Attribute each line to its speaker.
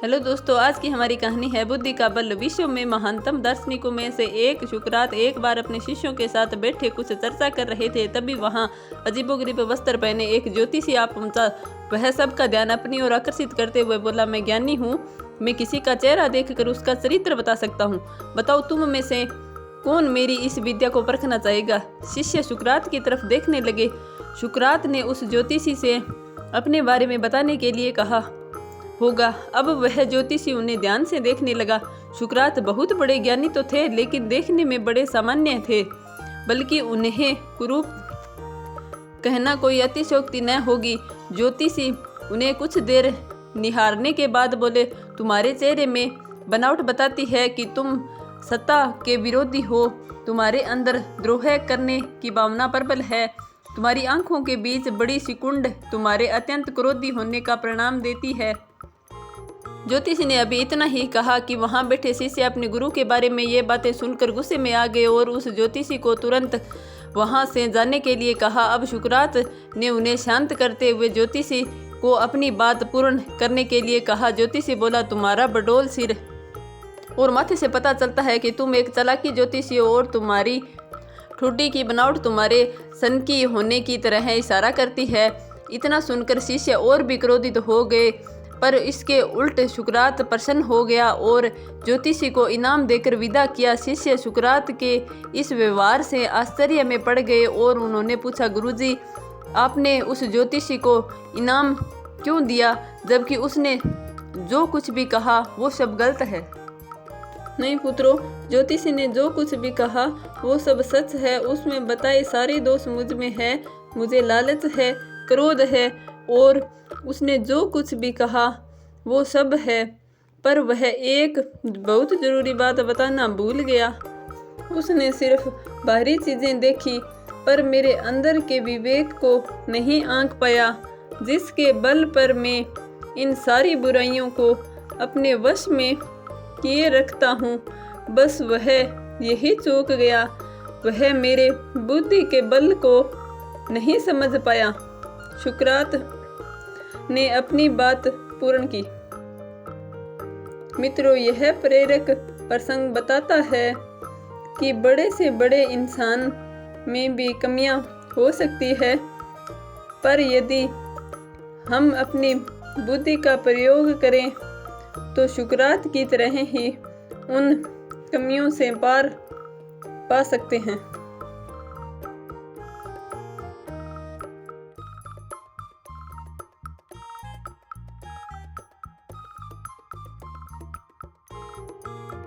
Speaker 1: Hello दोस्तों, आज की हमारी कहानी है बुद्धि का बल। विश्व में महानतम दार्शनिकों में से एक शुक्रात एक बार अपने शिष्यों के साथ बैठे कुछ चर्चा कर रहे थे। तभी वहां अजीबोगरीब वस्त्र पहने एक ज्योतिषी आ पहुंचा। वह सबका ध्यान अपनी ओर आकर्षित करते हुए बोला, मैं ज्ञानी हूँ, मैं किसी का चेहरा देखकर उसका चरित्र बता सकता हूँ। बताओ तुम में से कौन मेरी इस विद्या को परखना चाहेगा। शिष्य शुक्रात की तरफ देखने लगे। शुक्रात ने उस ज्योतिषी से अपने बारे में बताने के लिए कहा होगा। अब वह ज्योतिषी उन्हें ध्यान से देखने लगा। शुक्रात बहुत बड़े ज्ञानी तो थे, लेकिन देखने में बड़े सामान्य थे, बल्कि उन्हें कुरूप कहना कोई अतिशयोक्ति न होगी। ज्योतिषी उन्हें कुछ देर निहारने के बाद बोले, तुम्हारे चेहरे में बनावट बताती है कि तुम सत्ता के विरोधी हो। तुम्हारे अंदर द्रोह करने की भावना प्रबल है। तुम्हारी आंखों के बीच बड़ी सी कुंड तुम्हारे अत्यंत क्रोधी होने का परिणाम देती है। ज्योतिषी ने अभी इतना ही कहा कि वहां बैठे शिष्य अपने गुरु के बारे में ये बातें सुनकर गुस्से में आ गए और उस ज्योतिषी को तुरंत वहां से जाने के लिए कहा। अब शुक्रात ने उन्हें शांत करते हुए ज्योतिषी को अपनी बात पूर्ण करने के लिए कहा। ज्योतिषी बोला, तुम्हारा बडोल सिर और माथे से पता चलता है कि तुम एक चालाकी ज्योतिषी हो और तुम्हारी ठुड्डी की बनावट तुम्हारे सन की होने की तरह इशारा करती है। इतना सुनकर शिष्य और भी क्रोधित हो गए, पर इसके उल्ट शुक्रात प्रसन्न हो गया और ज्योतिषी को इनाम देकर विदा किया। शिष्य शुक्रात के इस व्यवहार से आश्चर्य में पड़ गए और उन्होंने पूछा, गुरुजी, आपने उस ज्योतिषी को इनाम क्यों दिया, जबकि उसने जो कुछ भी कहा वो सब गलत है। नहीं पुत्रों, ज्योतिषी ने जो कुछ भी कहा वो सब सच है। उसमें बताए सारे दोष मुझ में है। मुझे लालच है, क्रोध है, और उसने जो कुछ भी कहा वो सब है। पर वह एक बहुत ज़रूरी बात बताना भूल गया। उसने सिर्फ बाहरी चीज़ें देखी, पर मेरे अंदर के विवेक को नहीं आंक पाया, जिसके बल पर मैं इन सारी बुराइयों को अपने वश में किए रखता हूँ। बस वह यही चूक गया। वह मेरे बुद्धि के बल को नहीं समझ पाया। शुक्रात ने अपनी बात पूर्ण की। मित्रों, यह प्रेरक प्रसंग बताता है कि बड़े से बड़े इंसान में भी कमियां हो सकती है, पर यदि हम अपनी बुद्धि का प्रयोग करें तो शुक्रात की तरह ही उन कमियों से पार पा सकते हैं।